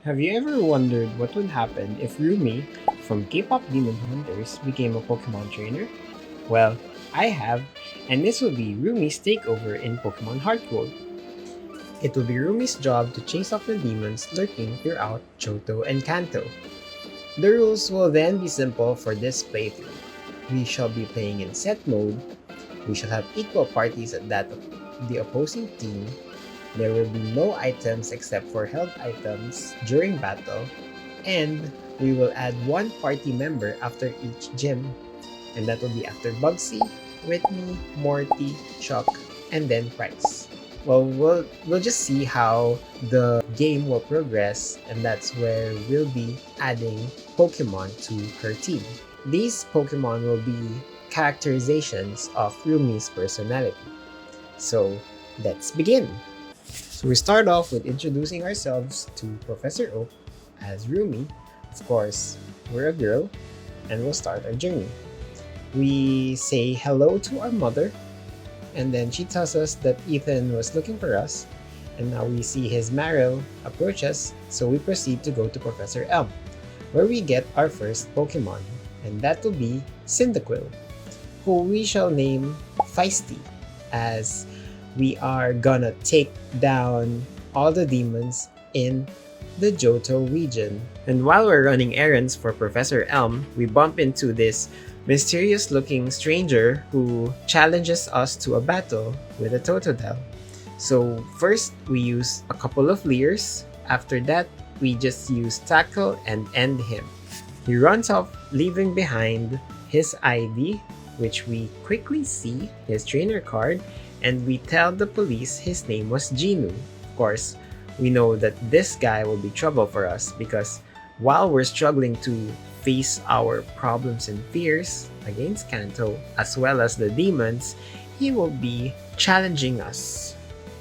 Have you ever wondered what would happen if Rumi from K-pop Demon Hunters became a Pokemon trainer? Well, I have, and this will be Rumi's takeover in Pokemon Heartgold. It will be Rumi's job to chase off the demons lurking throughout Johto and Kanto. The rules will then be simple for this playthrough. We shall be playing in set mode, we shall have equal parties at that of the opposing team. There will be no items except for held items during battle, and we will add one party member after each gym, and that will be after Bugsy, Whitney, Morty, Chuck, and then Price. We'll just see how the game will progress, and that's where we'll be adding Pokemon to her team. These Pokemon will be characterizations of Rumi's personality. So let's begin. So we start off with introducing ourselves to Professor Oak as Rumi. Of course, we're a girl, and we'll start our journey. We say hello to our mother, and then she tells us that Ethan was looking for us, and now we see his Marill approach us, so we proceed to go to Professor Elm, where we get our first Pokemon, and that will be Cyndaquil, who we shall name Feisty, as we are gonna take down all the demons in the Johto region. And while we're running errands for Professor Elm, we bump into this mysterious looking stranger who challenges us to a battle with a Totodile. So first we use a couple of Leers. After that, we just use Tackle and end him. He runs off, leaving behind his ID, which we quickly see his trainer card, and we tell the police his name was Genu. Of course, we know that this guy will be trouble for us because while we're struggling to face our problems and fears against Kanto as well as the demons, he will be challenging us,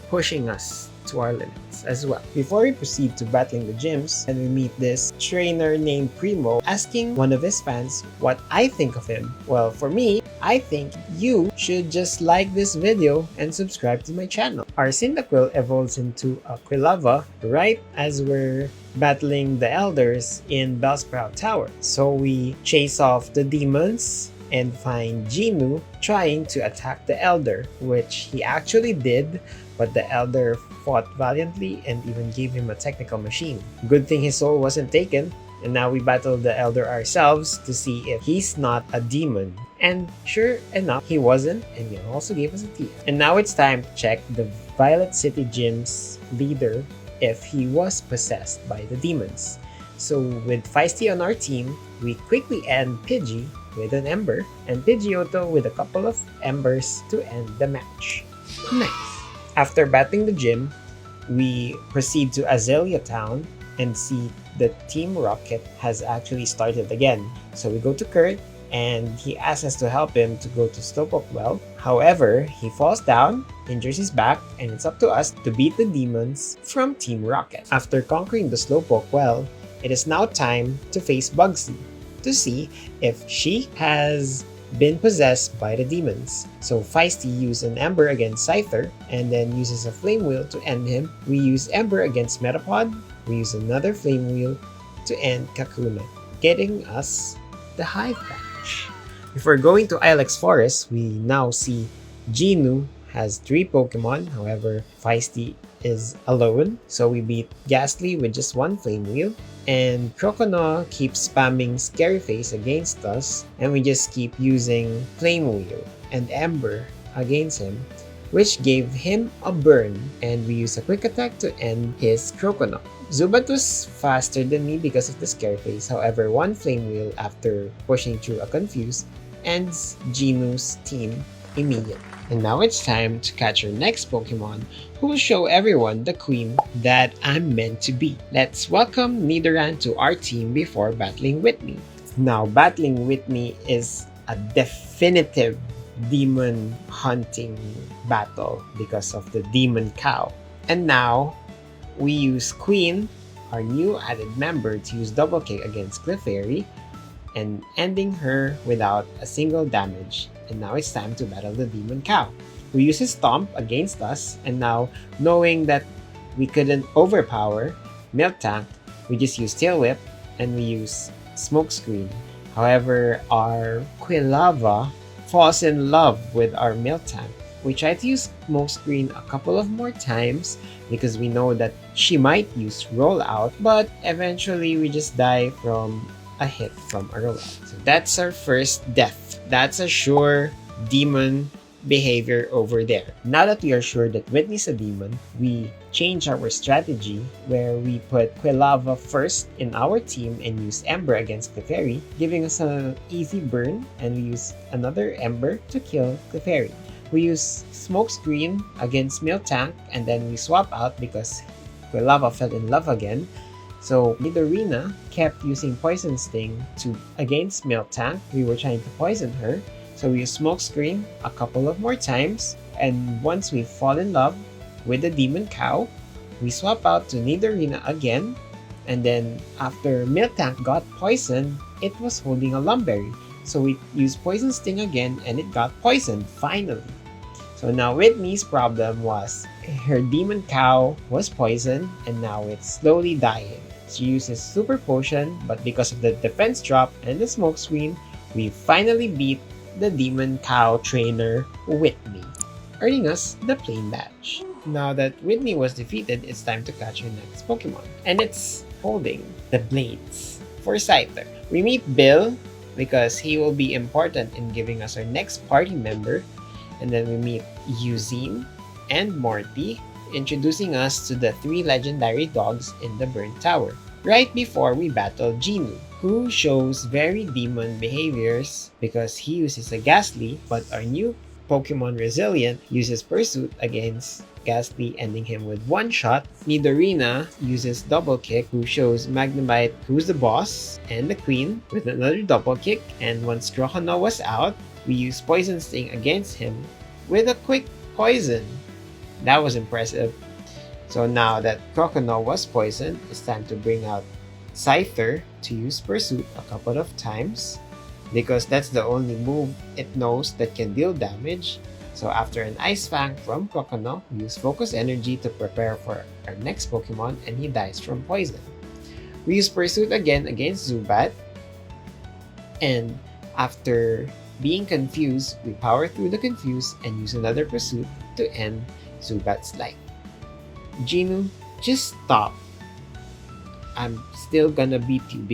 pushing us to our limits as well. Before we proceed to battling the gyms, and we meet this trainer named Primo asking one of his fans what I think of him. Well, for me, I think you should just like this video and subscribe to my channel. Our Cyndaquil evolves into a Quilava right as we're battling the elders in Bellsprout Tower. So we chase off the demons and find Genu trying to attack the elder, which he actually did, but the elder fought valiantly and even gave him a technical machine. Good thing his soul wasn't taken, and now we battle the elder ourselves to see if he's not a demon. And sure enough, he wasn't, and he also gave us a TF. And now it's time to check the Violet City Gym's leader if he was possessed by the demons. So with Feisty on our team, we quickly end Pidgey with an Ember, and Pidgeotto with a couple of Embers to end the match. Nice! After battling the gym, we proceed to Azalea Town and see that Team Rocket has actually started again. So we go to Kurt, and he asks us to help him to go to Slowpoke Well. However, he falls down, injures his back, and it's up to us to beat the demons from Team Rocket. After conquering the Slowpoke Well, it is now time to face Bugsy to see if she has been possessed by the demons. So Feisty used an Ember against Scyther and then uses a Flame Wheel to end him. We use Ember against Metapod. We use another Flame Wheel to end Kakuna, getting us the Hive Patch. Before going to Ilex Forest, we now see Genu has 3 Pokemon. However, Feisty is alone. So we beat Ghastly with just 1 Flame Wheel. And Croconaw keeps spamming Scary Face against us, and we just keep using Flame Wheel and Ember against him, which gave him a burn, and we use a quick attack to end his Croconaw. Zubat was faster than me because of the Scary Face. However, 1 Flame Wheel after pushing through a Confuse ends Genu's team immediately. And now it's time to catch our next Pokemon, who will show everyone the queen that I'm meant to be. Let's welcome Nidoran to our team before battling Whitney. Now, battling Whitney is a definitive demon hunting battle because of the demon cow. And now, we use Queen, our new added member, to use Double Kick against Clefairy and ending her without a single damage. And now it's time to battle the demon cow, who uses Stomp against us, and now knowing that we couldn't overpower Miltank, we just use Tail Whip and we use Smokescreen. However, our Quilava falls in love with our Miltank. We try to use Smokescreen a couple of more times because we know that she might use Rollout, but eventually we just die from a hit from a Rollout. So that's our first death. That's a sure demon behavior over there. Now that we are sure that Whitney's a demon, we change our strategy where we put Quilava first in our team and use Ember against Clefairy, giving us an easy burn, and we use another Ember to kill Clefairy. We use Smokescreen against Miltank, and then we swap out because Quilava fell in love again. So Nidorina kept using Poison Sting against Miltank. We were trying to poison her. So we use Smokescreen a couple of more times, and once we fall in love with the Demon Cow, we swap out to Nidorina again, and then after Miltank got poisoned, it was holding a Lumberry. So we used Poison Sting again, and it got poisoned, finally. So now Whitney's problem was her Demon Cow was poisoned, and now it's slowly dying. She uses Super Potion, but because of the defense drop and the Smokescreen, we finally beat the Demon Cow trainer Whitney, earning us the plain badge. Now that Whitney was defeated, it's time to catch her next Pokemon, and it's holding the Blades for Scyther. We meet Bill because he will be important in giving us our next party member, and then we meet Eugene and Morty, introducing us to the 3 legendary dogs in the Burnt Tower, right before we battle Genu, who shows very demon behaviors because he uses a Ghastly, but our new Pokemon Resilient uses Pursuit against Ghastly, ending him with 1 shot. Nidorina uses Double Kick, who shows Magnemite, who's the boss, and the Queen, with another Double Kick, and once Croconaw was out, we use Poison Sting against him with a quick poison. That was impressive. So now that Croconaw was poisoned, it's time to bring out Scyther to use Pursuit a couple of times because that's the only move it knows that can deal damage. So after an Ice Fang from Croconaw, we use Focus Energy to prepare for our next Pokemon, and he dies from poison. We use Pursuit again against Zubat, and after being confused, we power through the confuse and use another Pursuit to end Zubat's life. Genu, just stop. I'm still gonna beat you.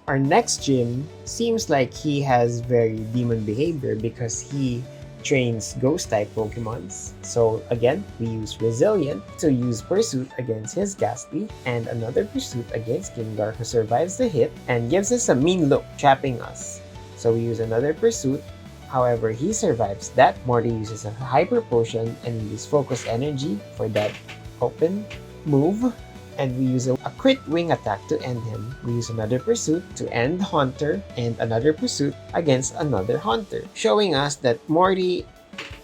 Our next gym seems like he has very demon behavior because he trains ghost-type Pokemons. So again, we use Resilient to use Pursuit against his Ghastly, and another Pursuit against Gengar, who survives the hit and gives us a mean look, trapping us. So we use another Pursuit. However, he survives that. Morty uses a Hyper Potion, and we use Focus Energy for that open move, and we use a crit wing attack to end him. We use another Pursuit to end Haunter, and another Pursuit against another Haunter, showing us that Morty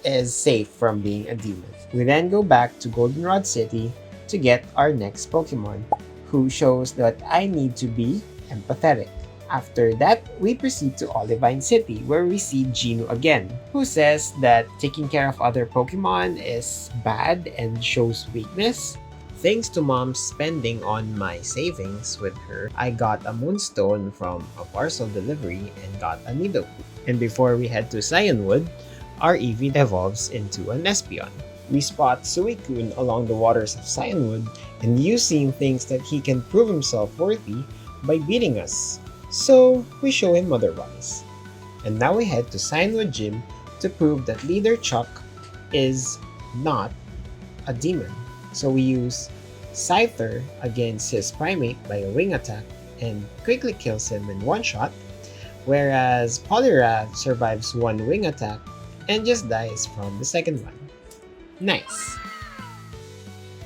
is safe from being a demon. We then go back to Goldenrod City to get our next Pokemon, who shows that I need to be empathetic. After that, we proceed to Olivine City, where we see Genu again, who says that taking care of other Pokemon is bad and shows weakness. Thanks to Mom's spending on my savings with her, I got a Moonstone from a parcel delivery and got a Nidoqueen. And before we head to Cyanwood, our Eevee evolves into an Espeon. We spot Suicune along the waters of Cyanwood, and Yusin thinks that he can prove himself worthy by beating us. So we show him otherwise. And now we head to Cyanwood Gym to prove that Leader Chuck is not a demon. So we use Scyther against his Primate by a wing attack and quickly kills him in 1 shot, whereas Poliwrath survives 1 wing attack and just dies from the second one. Nice!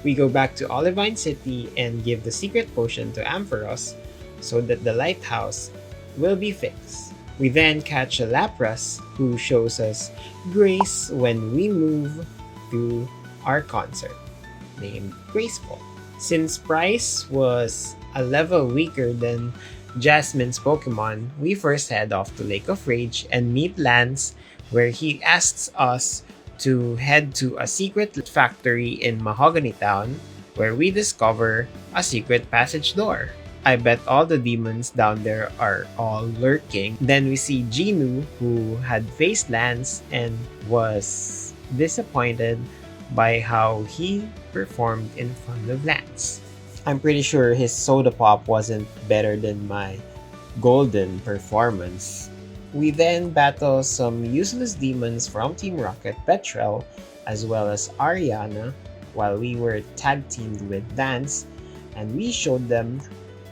We go back to Olivine City and give the secret potion to Ampharos so that the lighthouse will be fixed. We then catch a Lapras who shows us grace when we move through our concert, named Graceful. Since Bryce was a level weaker than Jasmine's Pokemon, we first head off to Lake of Rage and meet Lance, where he asks us to head to a secret factory in Mahogany Town, where we discover a secret passage door. I bet all the demons down there are all lurking. Then we see Genu, who had faced Lance and was disappointed by how he performed in front of Lance. I'm pretty sure his soda pop wasn't better than my golden performance. We then battle some useless demons from Team Rocket, Petrel, as well as Ariana, while we were tag teamed with Dance, and we showed them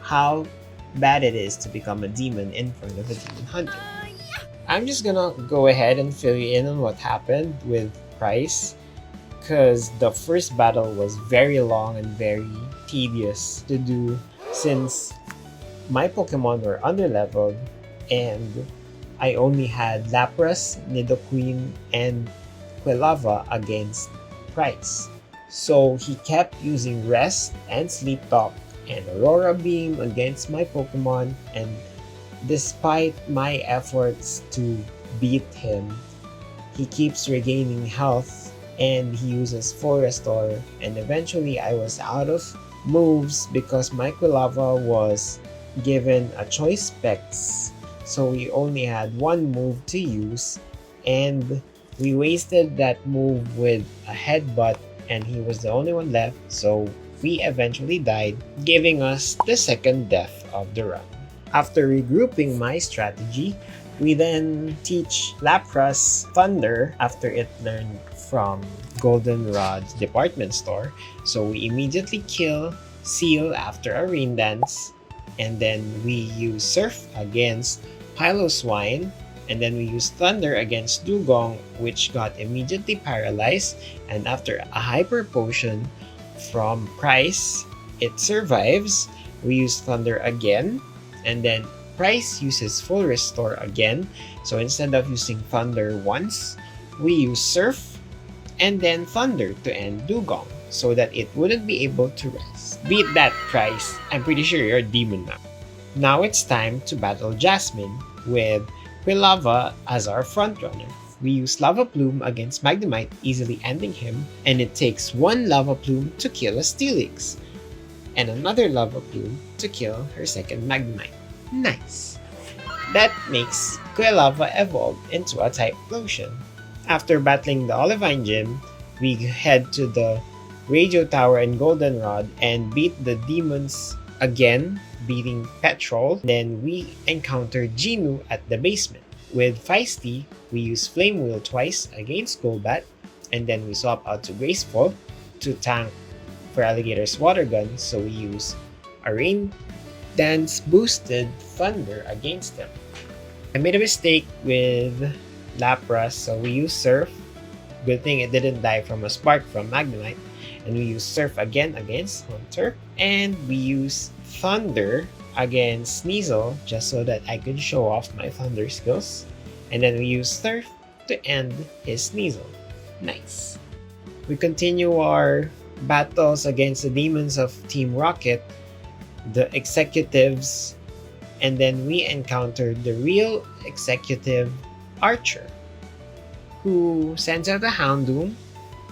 how bad it is to become a demon in front of a demon hunter. I'm just gonna go ahead and fill you in on what happened with Price, because the first battle was very long and very tedious to do since my Pokemon were underleveled and I only had Lapras, Nidoqueen, and Quilava against Price. So he kept using Rest and Sleep Talk and Aurora Beam against my Pokemon, and despite my efforts to beat him, he keeps regaining health and he uses Full Restore, and eventually I was out of moves because my Quilava was given a choice specs, so we only had one move to use, and we wasted that move with a headbutt and he was the only one left, so we eventually died, giving us the second death of the run. After regrouping my strategy, we then teach Lapras Thunder after it learned from Goldenrod's department store. So we immediately kill Seal after a Rain Dance, and then we use Surf against Piloswine, and then we use Thunder against Dugong, which got immediately paralyzed, and after a Hyper Potion from Price, it survives. We use Thunder again, and then Price uses Full Restore again, so instead of using Thunder once, we use Surf and then Thunder to end Dugong so that it wouldn't be able to rest. Beat that, Price. I'm pretty sure you're a demon now. Now it's time to battle Jasmine with Quilava as our frontrunner. We use Lava Plume against Magnemite, easily ending him, and it takes one Lava Plume to kill a Steelix, and another Lava Plume to kill her second Magnemite. Nice! That makes Quilava evolve into a type Lotion. After battling the Olivine Gym, we head to the Radio Tower and Goldenrod and beat the demons again, beating Petrol. Then we encounter Genu at the basement. With Feisty, we use Flame Wheel twice against Golbat, and then we swap out to Graceful to tank for Alligator's Water Gun, so we use a Rain Dance boosted Thunder against them. I made a mistake with Lapras, so we use Surf. Good thing it didn't die from a Spark from Magnemite. And we use Surf again against Hunter. And we use Thunder against Sneasel just so that I could show off my Thunder skills. And then we use Surf to end his Sneasel. Nice. We continue our battles against the demons of Team Rocket, the executives, and then we encountered the real executive Archer, who sends out a Houndoom.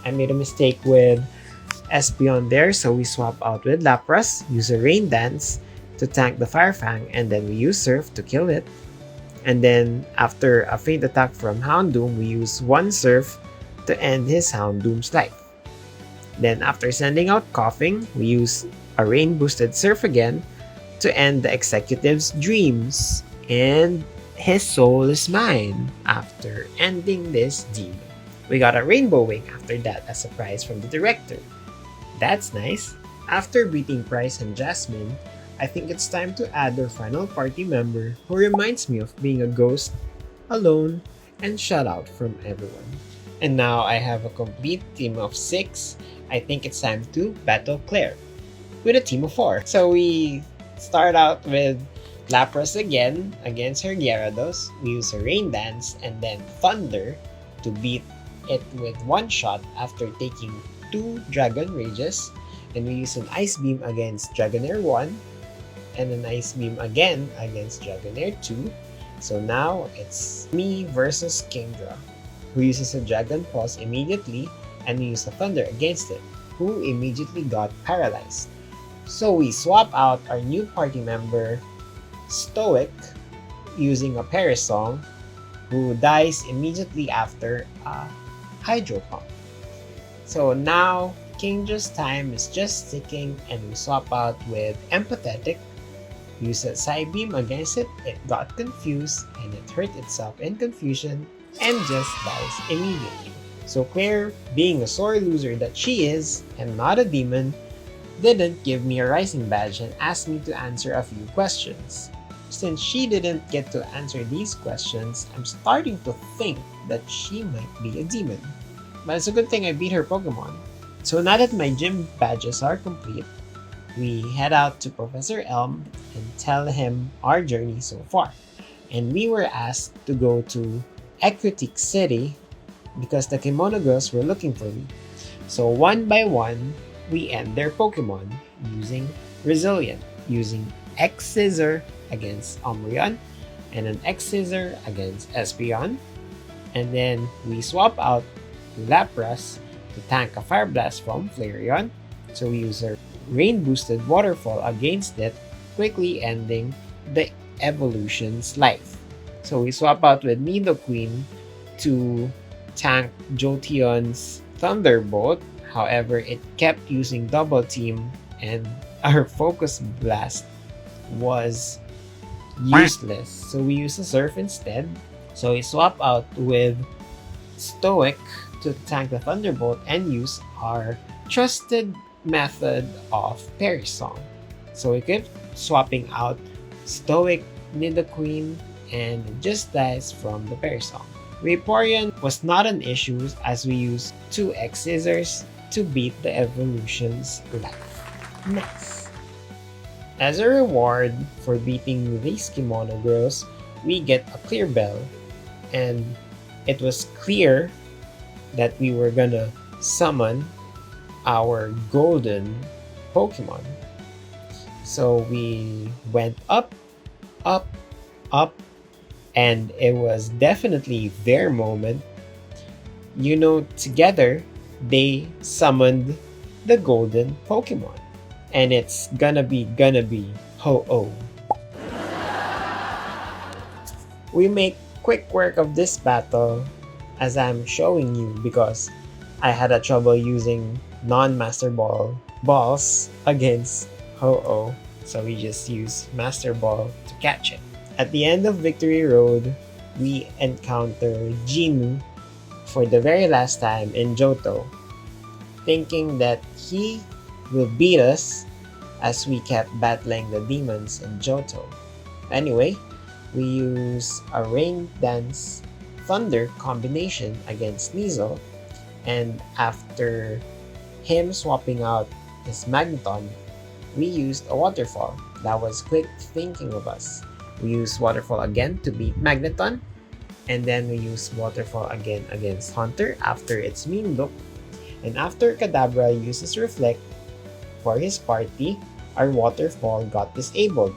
I made a mistake with Espeon there, so we swap out with Lapras, use a Rain Dance to tank the Fire Fang, and then we use Surf to kill it. And then after a faint attack from Houndoom, we use one Surf to end his Houndoom's life. Then after sending out Coughing, we use a Rain boosted Surf again to end the executive's dreams. And his soul is mine after ending this demon. We got a Rainbow Wing after that as a prize from the director. That's nice. After beating Price and Jasmine, I think it's time to add our final party member who reminds me of being a ghost, alone, and shut out from everyone. And now I have a complete team of 6. I think it's time to battle Claire with a team of 4. So we start out with Lapras again against her Gyarados. We use a Rain Dance and then Thunder to beat it with one shot after taking 2 Dragon Rages. And we use an Ice Beam against Dragonair 1 and an Ice Beam again against Dragonair 2. So now it's me versus Kingdra, who uses a Dragon Pulse immediately, and we use a Thunder against it, who immediately got paralyzed. So we swap out our new party member, Stoic, using a Paris song, who dies immediately after a Hydro Pump. So now Kingdra's time is just ticking, and we swap out with Empathetic. Use a Psy Beam against it, it got confused and it hurt itself in confusion and just dies immediately. So Claire, being a sore loser that she is, and not a demon, didn't give me a rising badge and asked me to answer a few questions. Since she didn't get to answer these questions, I'm starting to think that she might be a demon. But it's a good thing I beat her Pokemon. So now that my gym badges are complete, we head out to Professor Elm and tell him our journey so far. And we were asked to go to Equitique City because the Kimono Girls were looking for me. So one by one, we end their Pokemon using Resilient, using X-Scissor against Umbreon and an X-Scissor against Espeon. And then we swap out Lapras to tank a Fire Blast from Flareon. So we use a Rain Boosted Waterfall against it, quickly ending the evolution's life. So we swap out with Nidoqueen to tank Jolteon's Thunderbolt. However, it kept using Double Team and our Focus Blast was useless. So we use a Surf instead. So we swap out with Stoic to tank the Thunderbolt and use our trusted method of Paris Song. So we kept swapping out Stoic, Nidoqueen, and it just dies from the Paris Song. Vaporeon was not an issue as we used 2 X-Scissors to beat the evolution's life. Nice! As a reward for beating these Kimono Girls, we get a clear bell, and it was clear that we were gonna summon our golden Pokemon. So we went up, up, up, and it was definitely their moment. You know, together, they summoned the golden Pokemon. And it's gonna be Ho-Oh. We make quick work of this battle as I'm showing you because I had a trouble using non-Master Ball balls against Ho-Oh. So we just use Master Ball to catch it. At the end of Victory Road, we encounter Jinu for the very last time in Johto, thinking that he will beat us as we kept battling the demons in Johto. Anyway, we use a Rain Dance Thunder combination against Sneasel, and after him swapping out his Magneton, we used a Waterfall. That was quick thinking of us. We used Waterfall again to beat Magneton, and then we used Waterfall again against Hunter after its mean look. And after Kadabra uses Reflect for his party, our Waterfall got disabled.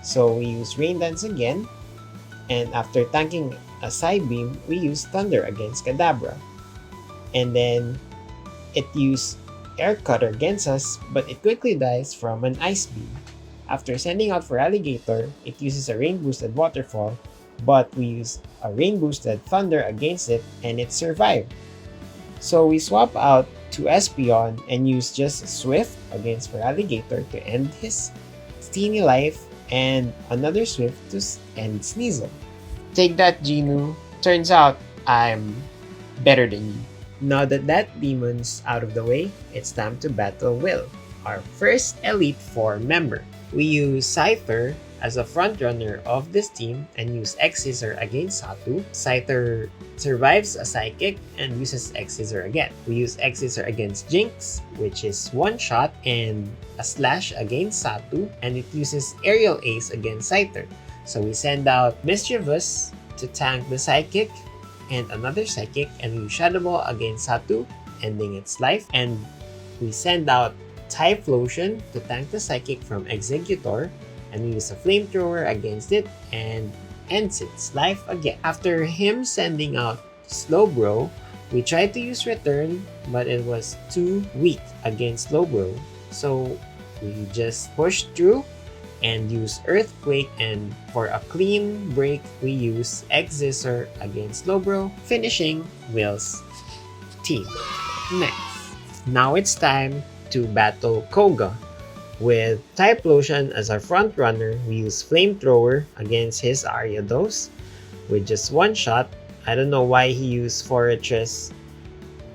So we used Rain Dance again, and after tanking a Psy Beam, we used Thunder against Kadabra. And then it used Air Cutter against us, but it quickly dies from an Ice Beam. After sending out for Alligator, it uses a Rain Boosted Waterfall, but we use a Rain Boosted Thunder against it, and it survived. So we swap out to Espeon and use just Swift against for Alligator to end his Steenie life, and another Swift to end Sneasel. Take that, Jinu. Turns out I'm better than you. Now that demon's out of the way, it's time to battle Will, our first Elite Four member. We use Scyther as a frontrunner of this team and use X-Scissor against Satu. Scyther survives a Psychic and uses X-Scissor again. We use X-Scissor against Jinx, which is one shot, and a Slash against Satu, and it uses Aerial Ace against Scyther. So we send out Mischievous to tank the Psychic and another Psychic, and we use Shadow Ball against Satu, ending its life, and we send out Typhlosion to tank the Psychic from Exeggutor, and we use a Flamethrower against it and ends its life again. After him sending out Slowbro, we tried to use Return, but it was too weak against Slowbro. So We just push through and use Earthquake, and for a clean break, we use X-Scissor against Slowbro, finishing Will's team. Next, now it's time to battle Koga. With Typhlosion as our front runner, we use Flamethrower against his Ariados with just one shot. I don't know why he used Fortress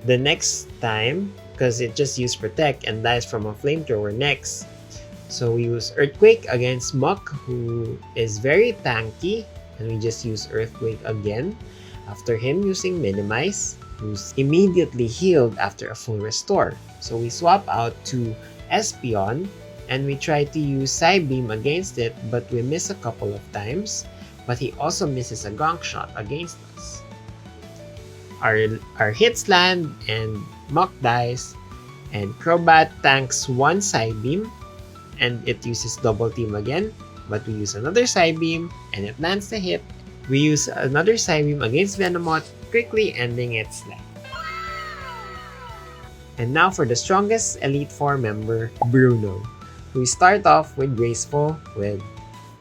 the next time, because it just used Protect and dies from a Flamethrower next. So we use Earthquake against Muck, who is very tanky, and we just use Earthquake again after him using Minimize, who's immediately healed after a full restore. So we swap out to Espeon, and we try to use Psybeam against it, but we miss a couple of times. But he also misses a Gonk Shot against us. Our hits land, and Muck dies, and Crobat tanks one Psybeam, and it uses Double Team again, but we use another Psybeam, and it lands the hit. We use another Psybeam against Venomoth, quickly ending its life. And now for the strongest Elite Four member, Bruno. We start off with Graceful with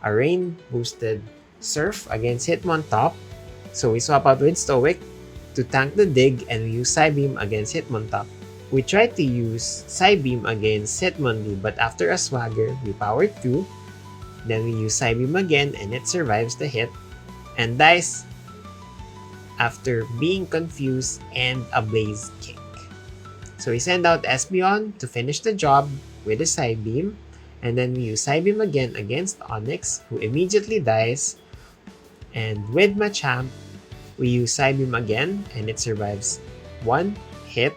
a Rain boosted Surf against Hitmontop. So we swap out with Stoic to tank the Dig, and we use Psybeam against Hitmontop. We tried to use Psybeam against Hitmonlee, but after a Swagger, we powered through. Then we use Psybeam again, and it survives the hit and dies after being confused and a Blaze Kick. So we send out Espeon to finish the job with a Psybeam, and then we use Psybeam again against Onix, who immediately dies. And with Machamp, we use Psybeam again, and it survives one hit.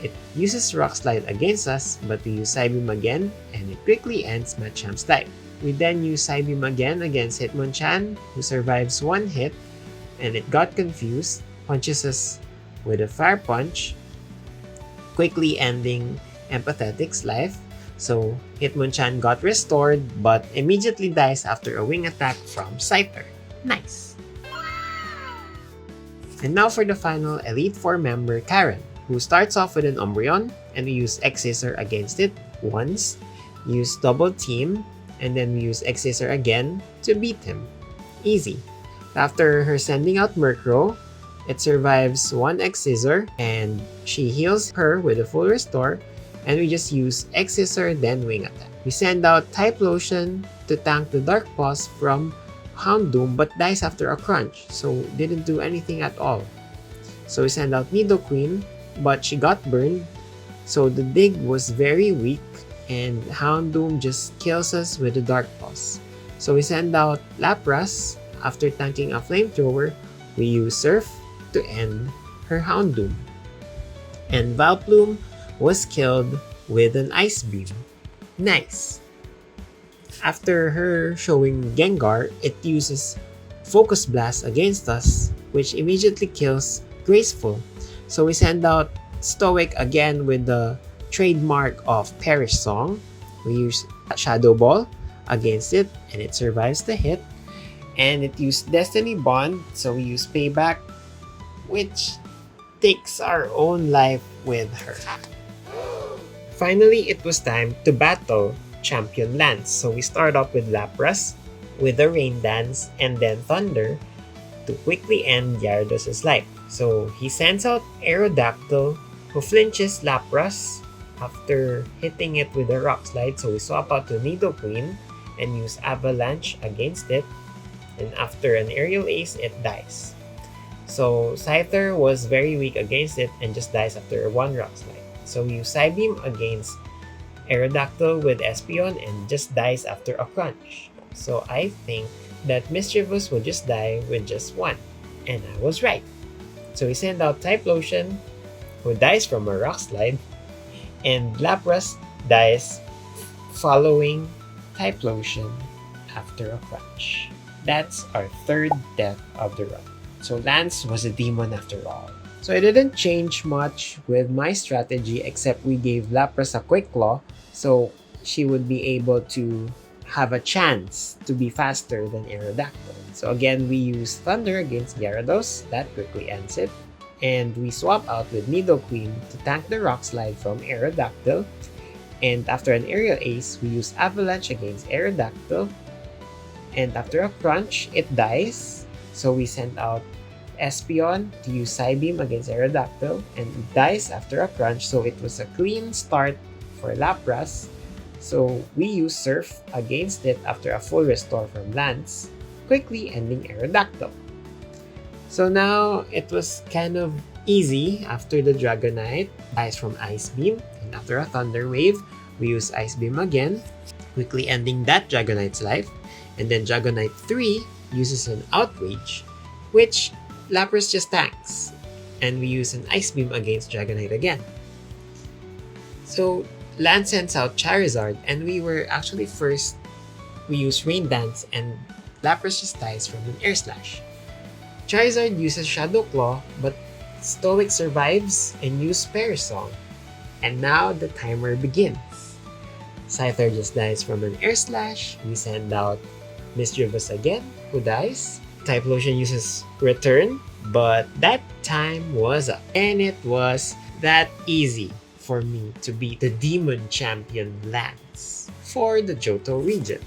It uses Rock Slide against us, but we use Psybeam again, and it quickly ends Machamp's life. We then use Psybeam again against Hitmonchan, who survives one hit, and it got confused, punches us with a Fire Punch, quickly ending Empathetic's life. So Hitmonchan got restored, but immediately dies after a wing attack from Scyther. Nice! And now for the final Elite Four member, Karen, who starts off with an Umbreon, and we use X-Scissor against it once, use Double Team, and then we use X-Scissor again to beat him. Easy. After her sending out Murkrow, it survives one X-Scissor, and she heals her with a full restore, and we just use X-Scissor then Wing Attack. We send out Typhlosion to tank the Dark Pulse from Houndoom, but dies after a crunch, so didn't do anything at all. So we send out Nidoqueen, but she got burned, so the Dig was very weak, and Houndoom just kills us with the Dark Pulse. So we send out Lapras. After tanking a Flamethrower, we use Surf to end her Houndoom. And Vileplume was killed with an Ice Beam. Nice! After her showing Gengar, it uses Focus Blast against us, which immediately kills Graceful. So we send out Stoic again with the trademark of Perish Song. We use Shadow Ball against it, and it survives the hit. And it used Destiny Bond, so we use Payback, which takes our own life with her. Finally, it was time to battle Champion Lance. So we start off with Lapras, with the Rain Dance, and then Thunder to quickly end Gyarados' life. So he sends out Aerodactyl, who flinches Lapras after hitting it with a Rock Slide. So we swap out to Nidoqueen and use Avalanche against it. And after an Aerial Ace, it dies. So Scyther was very weak against it and just dies after one Rock Slide. So we use Psybeam against Aerodactyl with Espeon and just dies after a crunch. So I think that Mischievous would just die with just one. And I was right. So we send out Typhlosion, who dies from a Rock Slide, and Lapras dies following Typhlosion after a crunch. That's our third death of the run. So Lance was a demon after all. So it didn't change much with my strategy, except we gave Lapras a Quick Claw, so she would be able to have a chance to be faster than Aerodactyl. So again, we use Thunder against Gyarados. That quickly ends it. And we swap out with Nidoqueen to tank the Rock Slide from Aerodactyl. And after an aerial ace, we use Avalanche against Aerodactyl. And after a crunch, it dies. So we sent out Espeon to use Psybeam against Aerodactyl, and it dies after a crunch, so it was a clean start for Lapras. So we use Surf against it after a full restore from Lance, quickly ending Aerodactyl. So now it was kind of easy after the Dragonite dies from Ice Beam, and after a Thunder Wave, we use Ice Beam again, quickly ending that Dragonite's life. And then Dragonite 3 uses an Outrage, which Lapras just tanks, and we use an Ice Beam against Dragonite again. So Lance sends out Charizard, and we were actually first. We use Rain Dance, and Lapras just dies from an Air Slash. Charizard uses Shadow Claw, but Stoic survives and uses Spare Song. And now the timer begins. Scyther just dies from an Air Slash. We send out Mischievous again, who dies. Typhlosion uses Return, but that time was up. And it was that easy for me to beat the Demon Champion Lance for the Johto region.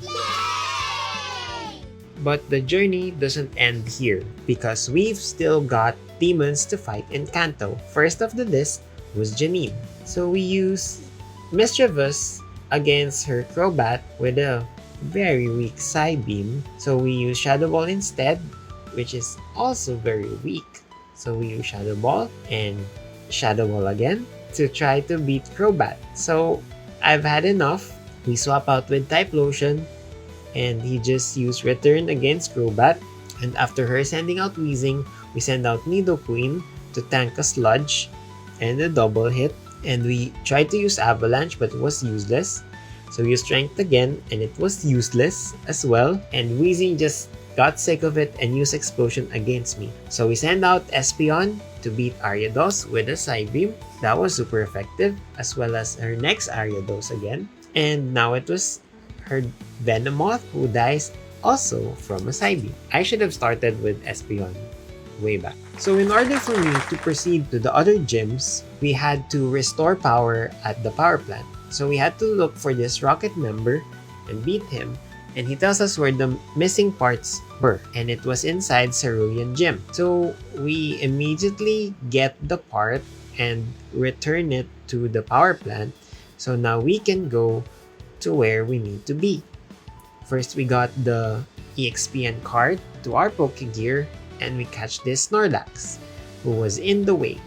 But the journey doesn't end here, because we've still got demons to fight in Kanto. First of the list was Janine. So we use Mischievous against her Crobat with a very weak Psybeam. So we use Shadow Ball instead, which is also very weak. So we use Shadow Ball and Shadow Ball again to try to beat Crobat. So I've had enough. We swap out with Typhlosion, and he just used Return against Crobat. And after her sending out Weezing, we send out Nidoqueen to tank a Sludge and a double hit. And we tried to use Avalanche, but it was useless. So we used Strength again, and it was useless as well. And Weezing just got sick of it and used Explosion against me. So we send out Espeon to beat Ariados with a Psybeam. That was super effective, as well as her next Ariados again. And now it was her Venomoth, who dies also from a Psybeam. I should have started with Espeon way back. So in order for me to proceed to the other gyms, we had to restore power at the power plant. So we had to look for this Rocket member and beat him, and he tells us where the missing parts were, and it was inside Cerulean Gym. So we immediately get the part and return it to the power plant, so now we can go to where we need to be. First, we got the EXP card to our Pokegear, and we catch this Snorlax, who was in the way.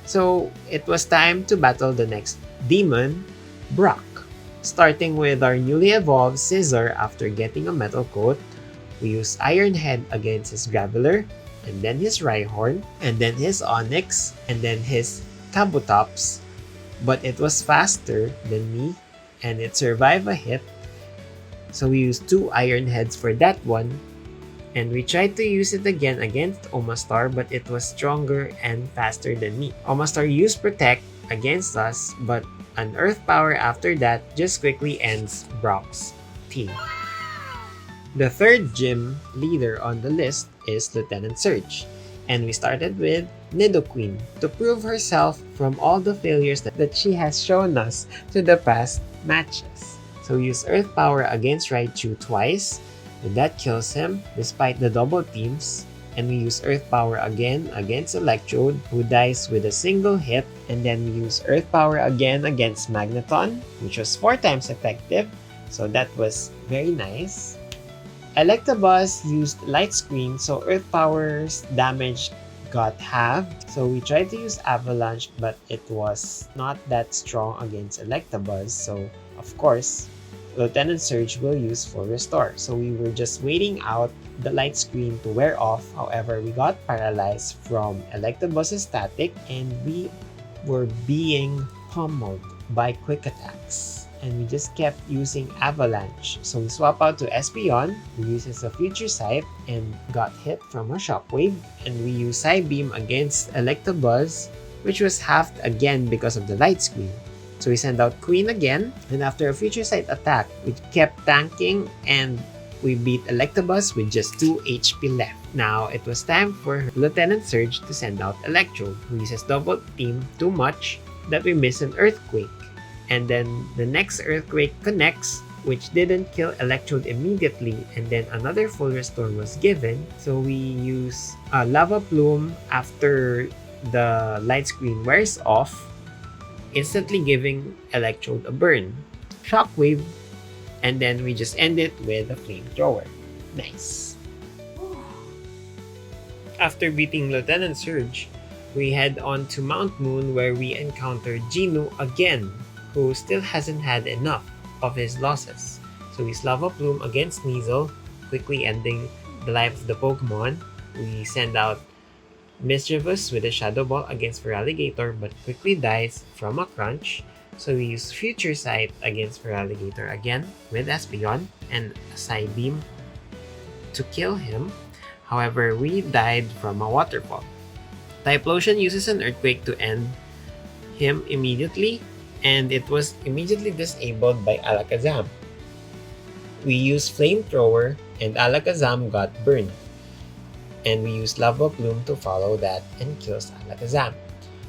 So it was time to battle the next demon, Brock. Starting with our newly evolved Scizor after getting a metal coat, we use Iron Head against his Graveler, and then his Rhyhorn, and then his Onix, and then his Kabutops. But it was faster than me, and it survived a hit. So we used 2 Iron Heads for that one, and we tried to use it again against Omastar, but it was stronger and faster than me. Omastar used Protect against us, but an Earth Power after that just quickly ends Brock's team. The third gym leader on the list is Lieutenant Surge, and we started with Nidoqueen to prove herself from all the failures that she has shown us to the past matches. So we use Earth Power against Raichu twice, and that kills him despite the double teams. And we use Earth Power again against Electrode, who dies with a single hit. And then we use Earth Power again against Magneton, which was 4 times effective, so that was very nice. Electabuzz used Light Screen, so Earth Power's damage got halved. So we tried to use Avalanche, but it was not that strong against Electabuzz. So of course, Lieutenant Surge will use Full Restore. So we were just waiting out the light screen to wear off. However, we got paralyzed from Electabuzz's static, and we were being pummeled by quick attacks. And we just kept using Avalanche. So we swap out to Espeon, who uses a Future Sight and got hit from a Shockwave. And we use Psybeam against Electabuzz, which was halved again because of the light screen. So we send out Queen again, and after a Future Sight attack, we kept tanking and we beat Electabuzz with just 2 HP left. Now, it was time for Lieutenant Surge to send out Electrode, who uses Double Team too much that we miss an Earthquake. And then the next Earthquake connects, which didn't kill Electrode immediately, and then another full restore was given. So we use Lava Plume after the light screen wears off, instantly giving Electrode a burn. Shockwave, and then we just end it with a Flamethrower. Nice. After beating Lieutenant Surge, we head on to Mount Moon where we encounter Genu again, who still hasn't had enough of his losses. So we Lava Plume against Sneasel, quickly ending the life of the Pokemon. We send out Mischievous with a Shadow Ball against Feraligatr but quickly dies from a crunch. So we use Future Sight against Feraligatr again with Espeon and a Psybeam to kill him. However, we died from a Waterfall. Typhlosion uses an Earthquake to end him immediately, and it was immediately disabled by Alakazam. We used Flamethrower and Alakazam got burned. And we used Lava Plume to follow that and kills Alakazam.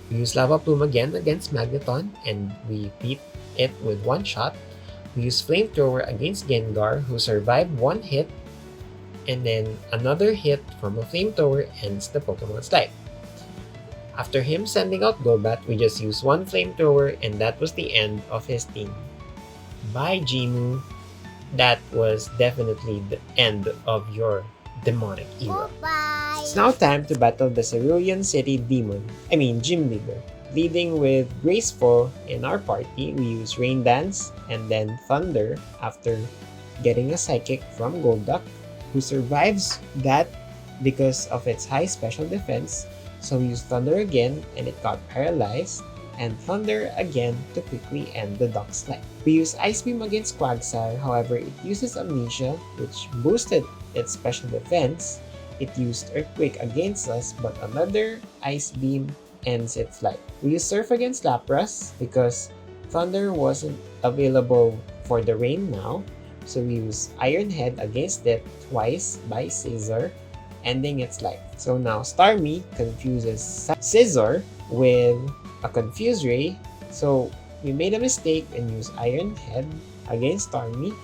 We used Lava Plume again against Magneton and we beat it with one shot. We used Flamethrower against Gengar, who survived one hit, and then another hit from a Flamethrower ends the Pokemon's life. After him sending out Golbat, we just used one Flamethrower and that was the end of his team. Bye, Genu. That was definitely the end of your demonic era. Bye. It's now time to battle the Cerulean City Gym Leader. Leading with Graceful in our party, we use Rain Dance and then Thunder after getting a Psychic from Golduck, who survives that because of its high special defense. So we use Thunder again and it got paralyzed, and Thunder again to quickly end the Duck's life. We use Ice Beam against Quagsire, however it uses Amnesia, which boosted its special defense. It used Earthquake against us, but another Ice Beam ends its life. We use Surf against Lapras because Thunder wasn't available for the rain now, so we use Iron Head against it twice by Scizor, ending its life. So now Starmie confuses Scizor with a Confuse Ray, so we made a mistake and used Iron Head against Starmie,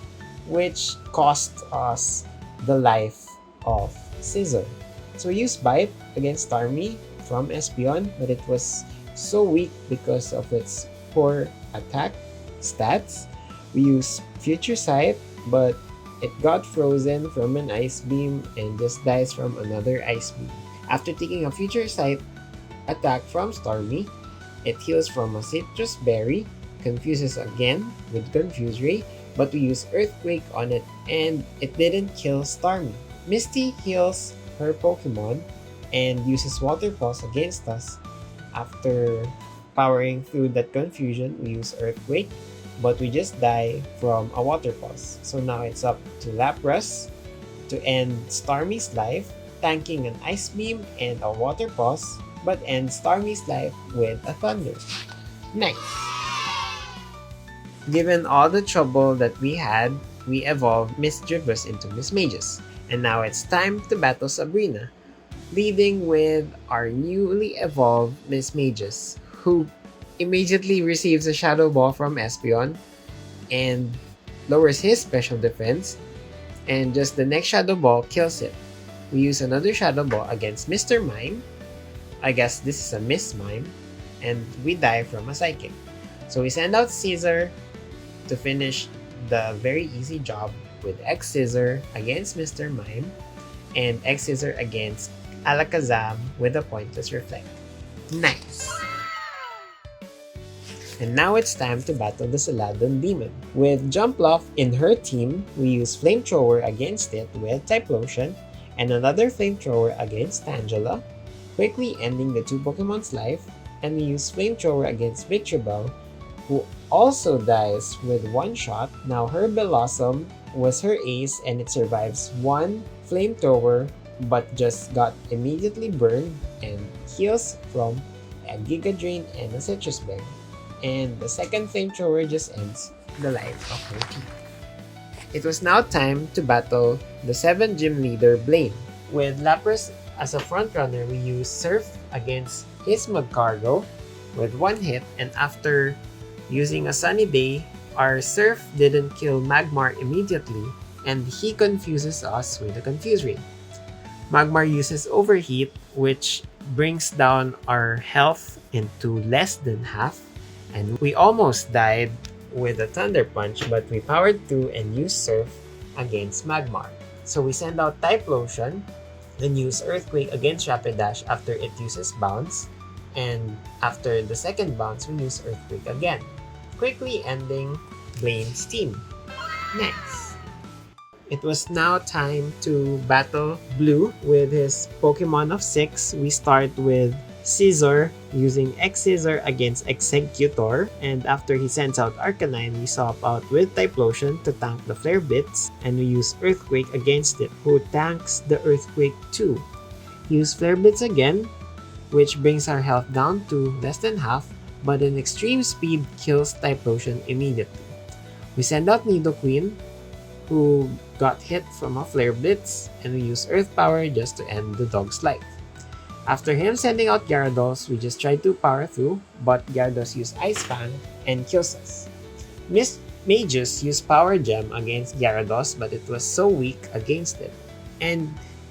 which cost us the life of Scizor. So we used Bite against Starmie from Espeon, but it was so weak because of its poor attack stats. We used Future Sight, but it got frozen from an Ice Beam and just dies from another Ice Beam. After taking a Future Sight attack from Starmie, it heals from a Citrus Berry, confuses again with Confuse Ray, but we use Earthquake on it and it didn't kill Starmie. Misty heals her Pokemon and uses Water Pulse against us. After powering through that confusion, we use Earthquake, but we just die from a Water Pulse. So now it's up to Lapras to end Starmie's life, tanking an Ice Beam and a Water Pulse, but end Starmie's life with a Thunder. Nice! Given all the trouble that we had, we evolved Mischievous into Mismagius. And now it's time to battle Sabrina, leading with our newly evolved Mismagius, who immediately receives a Shadow Ball from Espeon and lowers his special defense, and just the next Shadow Ball kills it. We use another Shadow Ball against Mr. Mime. I guess this is a Miss Mime, and we die from a Psychic. So we send out Scizor to finish the very easy job with X-Scissor against Mr. Mime and X-Scissor against Alakazam with a Pointless Reflect. Nice! And now it's time to battle the Celadon Demon. With Jumpluff in her team, we use Flamethrower against it with Typhlosion and another Flamethrower against Tangela, quickly ending the two Pokemon's life, and we use Flamethrower against Victreebel, who also dies with one shot. Now her Blossom was her ace and it survives one Flamethrower but just got immediately burned and heals from a Giga Drain and a Citrus Berry. And the second Flamethrower just ends the life of her team. It was now time to battle the 7 Gym Leader Blaine. With Lapras as a frontrunner, we use Surf against his Magcargo with one hit, and after Using a sunny day, our Surf didn't kill Magmar immediately, and he confuses us with a Confuse Ray. Magmar uses Overheat, which brings down our health into less than half, and we almost died with a Thunder Punch, but we powered through and used Surf against Magmar. So we send out Typhlosion and use Earthquake against Rapidash after it uses Bounce, and after the second bounce, we use Earthquake again, quickly ending Blaine's team. Next, it was now time to battle Blue with his Pokemon of 6. We start with Scizor using X-Scissor against Exeggutor, and after he sends out Arcanine, we swap out with Typhlosion to tank the Flare Blitz, and we use Earthquake against it, who tanks the Earthquake too. Use Flare Blitz again, which brings our health down to less than half, but an extreme speed kills Typhlosion immediately. We send out Nidoqueen, who got hit from a Flare Blitz, and we use Earth Power just to end the dog's life. After him sending out Gyarados, we just tried to power through, but Gyarados used Ice Fan and kills us. Miss Magus used Power Gem against Gyarados, but it was so weak against it, and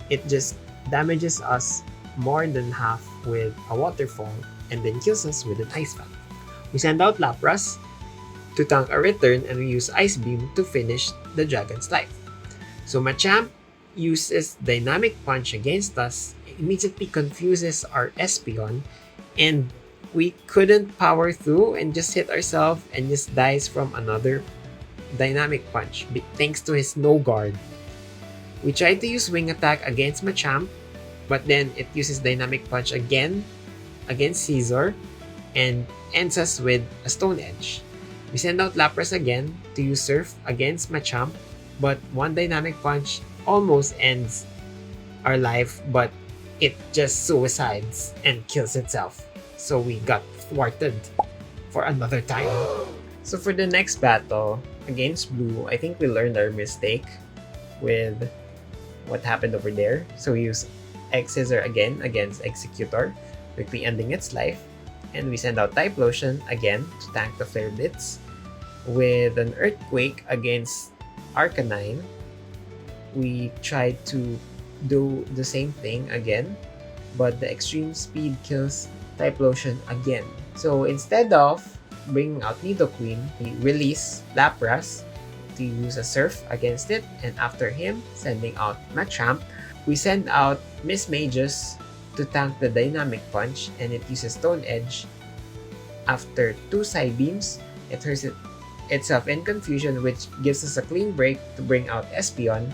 it just damages us more than half with a Waterfall, and then kills us with an Ice Fan. We send out Lapras to tank a return, and we use Ice Beam to finish the Dragon's life. So Machamp uses Dynamic Punch against us, immediately confuses our Espeon, and we couldn't power through and just hit ourselves and just dies from another Dynamic Punch thanks to his no guard. We tried to use Wing Attack against Machamp, but then it uses Dynamic Punch again against Scizor and ends us with a Stone Edge. We send out Lapras again to use Surf against Machamp, but one Dynamic Punch almost ends our life, but it just suicides and kills itself. So we got thwarted for another time. So for the next battle against Blue, I think we learned our mistake with what happened over there. So we use X-Scissor again against Exeggutor, quickly ending its life. And we send out Typhlosion again to tank the Flare Blitz. With an Earthquake against Arcanine, we tried to do the same thing again, but the extreme speed kills Typhlosion again. So instead of bringing out Nidoqueen, we release Lapras to use a Surf against it, and after him sending out Machamp, we send out Miss Magus to tank the Dynamic Punch, and it uses Stone Edge. After 2 Psybeams, it hurts itself in confusion, which gives us a clean break to bring out Espeon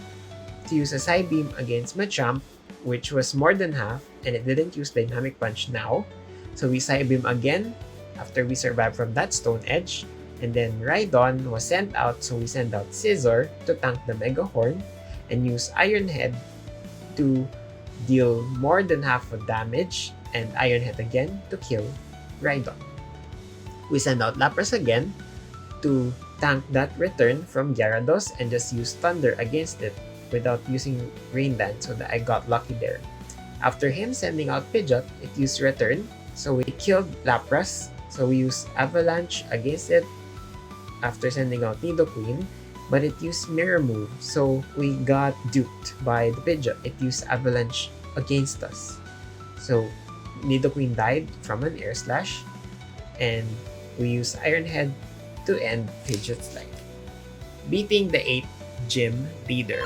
to use a Psybeam against Machamp, which was more than half, and it didn't use Dynamic Punch now. So we Psybeam again after we survived from that Stone Edge, and then Rhydon was sent out, so we send out Scizor to tank the Mega Horn and use Iron Head to deal more than half of damage, and Iron Head again to kill Rhydon. We send out Lapras again to tank that return from Gyarados and just use Thunder against it without using Rain Dance, so that I got lucky there. After him sending out Pidgeot, it used Return, so we killed Lapras, so we used Avalanche against it after sending out Nidoqueen, but it used Mirror Move, so we got duped by the Pidgeot. It used Avalanche against us. So Nidoqueen died from an Air Slash, and we used Iron Head to end Pidgeot's life, beating the 8th gym leader.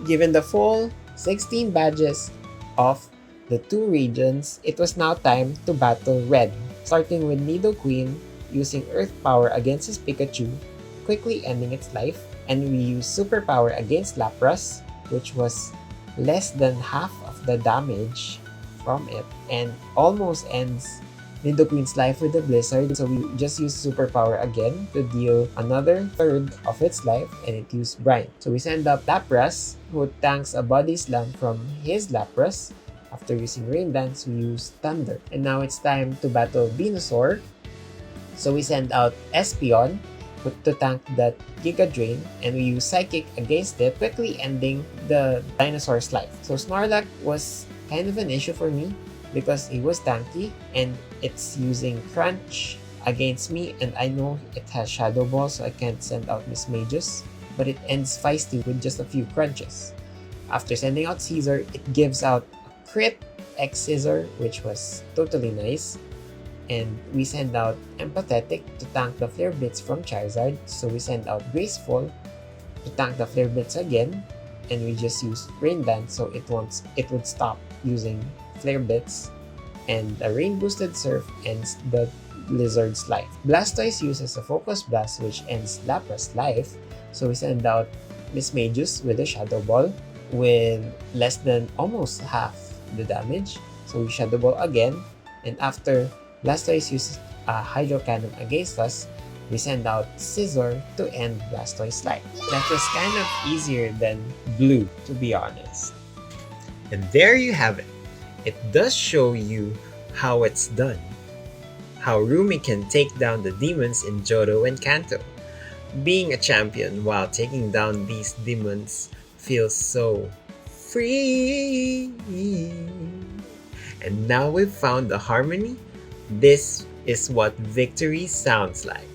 Given the full 16 badges of the 2 regions, it was now time to battle Red, starting with Nidoqueen using Earth Power against his Pikachu, quickly ending its life, and we used Super Power against Lapras, which was less than half of the damage from it, and almost ends Nidoqueen's life with the Blizzard, so we just used Super Power again to deal another third of its life, and it used Brine. So we send up Lapras, who tanks a Body Slam from his Lapras. After using Rain Dance, we use Thunder. And now it's time to battle Venusaur. So we send out Espeon to tank that Giga Drain, and we use Psychic against it, quickly ending the dinosaur's life. So Snorlax was kind of an issue for me because it was tanky, and it's using Crunch against me, and I know it has Shadow Ball, so I can't send out Miss Magus, but it ends feisty with just a few crunches. After sending out Caesar, it gives out a crit X Scissor, which was totally nice. And we send out Empathetic to tank the Flare Blitz from Charizard, so we send out Graceful to tank the Flare Blitz again, and we just use Rain Dance so it would stop using Flare Blitz, and a Rain Boosted Surf ends the Lizard's life. Blastoise uses a Focus Blast which ends Lapras' life, so we send out Miss Magus with a Shadow Ball with less than almost half the damage, so we Shadow Ball again, and after Blastoise uses a Hydro Cannon against us, we send out Scizor to end Blastoise's life. That was kind of easier than Blue, to be honest. And there you have it. It does show you how it's done. How Rumi can take down the demons in Johto and Kanto. Being a champion while taking down these demons feels so free. And now we've found the harmony. This is what victory sounds like.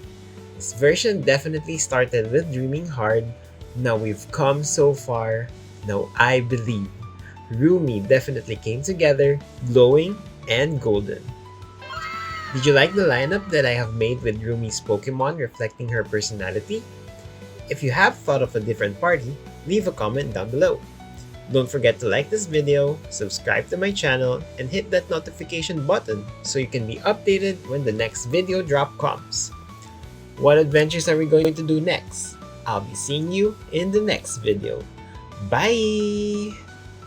This version definitely started with dreaming hard. Now we've come so far. Now I believe. Rumi definitely came together, glowing and golden. Did you like the lineup that I have made with Rumi's Pokemon reflecting her personality? If you have thought of a different party, leave a comment down below. Don't forget to like this video, subscribe to my channel, and hit that notification button so you can be updated when the next video drop comes. What adventures are we going to do next? I'll be seeing you in the next video. Bye!